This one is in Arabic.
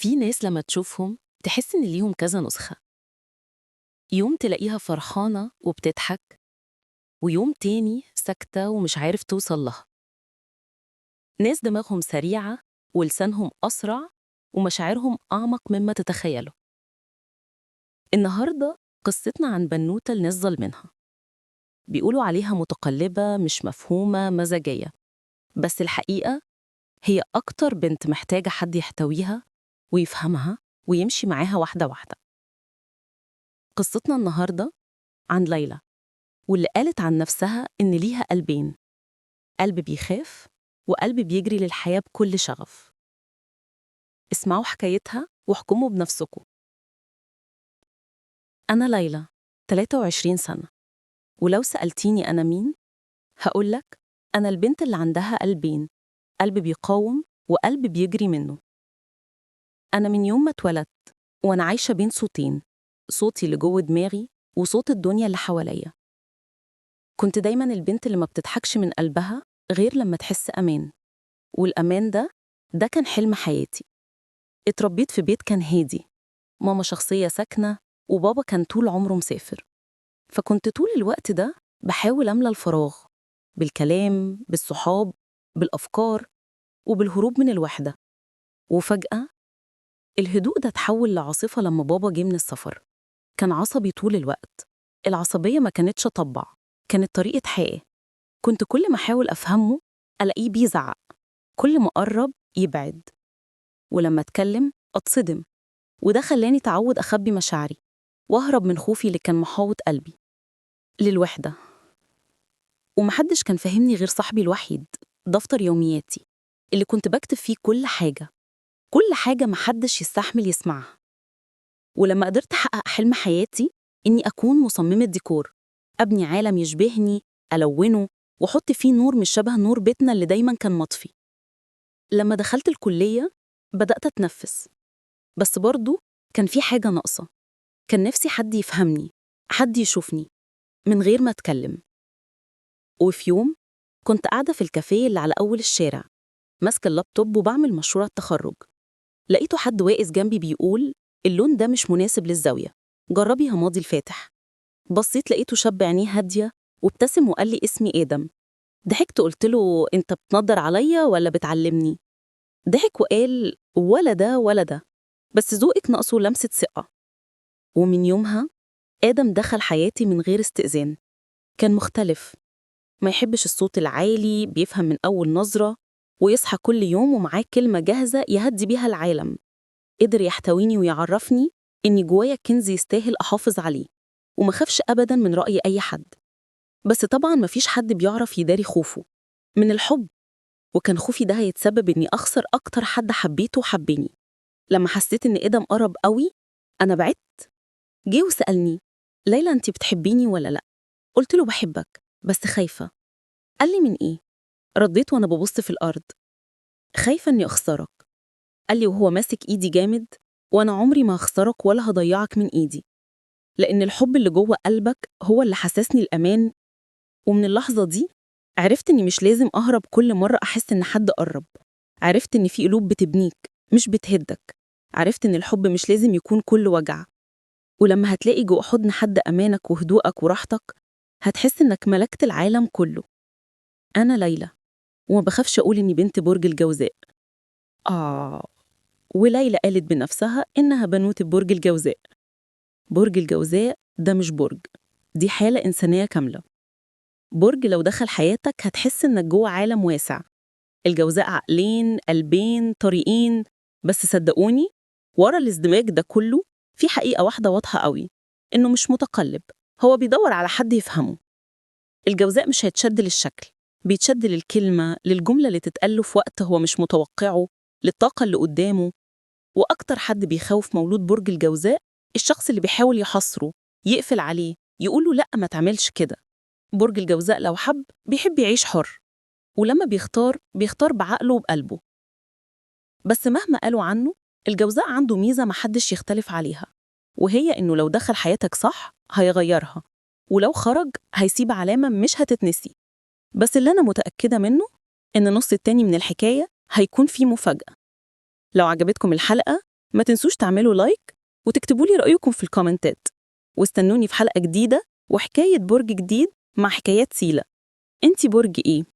في ناس لما تشوفهم تحس إن ليهم كذا نسخة. يوم تلاقيها فرحانة وبتضحك، ويوم تاني ساكتة ومش عارف توصل لها. ناس دماغهم سريعة ولسانهم أسرع ومشاعرهم أعمق مما تتخيلوا. النهاردة قصتنا عن بنوتة الناس ظالمينها، بيقولوا عليها متقلبة مش مفهومة مزاجية، بس الحقيقة هي أكتر بنت محتاجة حد يحتويها ويفهمها ويمشي معاها واحدة واحدة. قصتنا النهاردة عن ليلى، واللي قالت عن نفسها إن ليها قلبين، قلب بيخاف وقلب بيجري للحياة بكل شغف. اسمعوا حكايتها واحكموا بنفسكم. أنا ليلى، 23 سنة، ولو سألتيني أنا مين، هقولك أنا البنت اللي عندها قلبين، قلب بيقاوم وقلب بيجري منه. أنا من يوم ما اتولدت وأنا عايشة بين صوتين، صوتي اللي جوه دماغي وصوت الدنيا اللي حواليا. كنت دايماً البنت اللي ما بتضحكش من قلبها غير لما تحس أمان، والأمان ده كان حلم حياتي. اتربيت في بيت كان هادي، ماما شخصية ساكنة وبابا كان طول عمره مسافر، فكنت طول الوقت ده بحاول أملى الفراغ بالكلام، بالصحاب، بالأفكار، وبالهروب من الوحدة. وفجأة الهدوء ده اتحول لعاصفة لما بابا جه من السفر. كان عصبي طول الوقت. العصبية ما كانتش طبع، كانت طريقة حياة. كنت كل ما أحاول أفهمه ألاقيه بيزعق، كل ما أقرب يبعد، ولما أتكلم أتصدم. وده خلاني تعود أخبي مشاعري وأهرب من خوفي اللي كان محاوط قلبي للوحدة. ومحدش كان فاهمني غير صاحبي الوحيد، دفتر يومياتي اللي كنت بكتب فيه كل حاجة محدش يستحمل يسمعها. ولما قدرت أحقق حلم حياتي إني أكون مصممة ديكور، أبني عالم يشبهني، ألونه وأحط فيه نور مش شبه نور بيتنا اللي دايماً كان مطفي. لما دخلت الكلية بدأت أتنفس، بس برضو كان في حاجة ناقصة. كان نفسي حد يفهمني، حد يشوفني من غير ما أتكلم. وفي يوم كنت قاعدة في الكافيه اللي على أول الشارع، ماسكة اللابتوب وبعمل مشروع التخرج. لقيته حد واقف جنبي بيقول اللون ده مش مناسب للزاوية، جربي رمادي الفاتح. بصيت لقيته شاب عينيه هادية وابتسم وقال لي اسمي آدم. ضحكت قلت له أنت بتنضر عليا ولا بتعلمني؟ ضحك وقال ولا ده ولا ده، بس ذوقك ناقصه لمسة ثقة. ومن يومها آدم دخل حياتي من غير استئذان. كان مختلف، ما يحبش الصوت العالي، بيفهم من أول نظرة، ويصحى كل يوم ومعاه كلمة جاهزة يهدي بيها العالم. قدر يحتويني ويعرفني إني جوايا كنز يستاهل أحافظ عليه، وما خافش أبداً من رأي أي حد. بس طبعاً مفيش حد بيعرف يداري خوفه من الحب، وكان خوفي ده هيتسبب إني أخسر أكتر حد حبيته وحبني. لما حسيت إن آدم قرب قوي أنا بعدت. جه وسألني ليلى أنتِ بتحبيني ولا لأ؟ قلت له بحبك بس خايفة. قال لي من إيه؟ رديت وأنا ببص في الأرض، خايفة إني أخسرك. قال لي وهو ماسك إيدي جامد، وأنا عمري ما هخسرك ولا هضيعك من إيدي، لأن الحب اللي جوه قلبك هو اللي حسسني الأمان. ومن اللحظة دي عرفت إني مش لازم أهرب كل مرة أحس إن حد قرب. عرفت إن في قلوب بتبنيك مش بتهدك. عرفت إن الحب مش لازم يكون كل وجع. ولما هتلاقي جوه حضن حد أمانك وهدوءك وراحتك، هتحس إنك ملكت العالم كله. أنا ليلى، وما بخافش أقول إني بنت برج الجوزاء. وليلى قالت بنفسها إنها بنوتة برج الجوزاء. برج الجوزاء ده مش برج، دي حالة إنسانية كاملة. برج لو دخل حياتك هتحس إنك جوه عالم واسع. الجوزاء عقلين، قلبين، طريقين، بس صدقوني ورا الازدواج ده كله في حقيقة واحدة واضحة قوي، إنه مش متقلب، هو بيدور على حد يفهمه. الجوزاء مش هيتشد للشكل، بيتشد للكلمة، للجملة اللي تتقاله في وقت هو مش متوقعه، للطاقة اللي قدامه. وأكتر حد بيخوف مولود برج الجوزاء الشخص اللي بيحاول يحصره، يقفل عليه، يقوله لأ ما تعملش كده. برج الجوزاء لو حب بيحب يعيش حر، ولما بيختار بعقله وبقلبه. بس مهما قالوا عنه، الجوزاء عنده ميزة محدش يختلف عليها، وهي إنه لو دخل حياتك صح هيغيرها، ولو خرج هيسيب علامة مش هتتنسي. بس اللي أنا متأكدة منه إن النص التاني من الحكاية هيكون فيه مفاجأة. لو عجبتكم الحلقة ما تنسوش تعملوا لايك وتكتبوا لي رأيكم في الكومنتات، واستنوني في حلقة جديدة وحكاية برج جديد مع حكايات سيلا. انتي برج ايه؟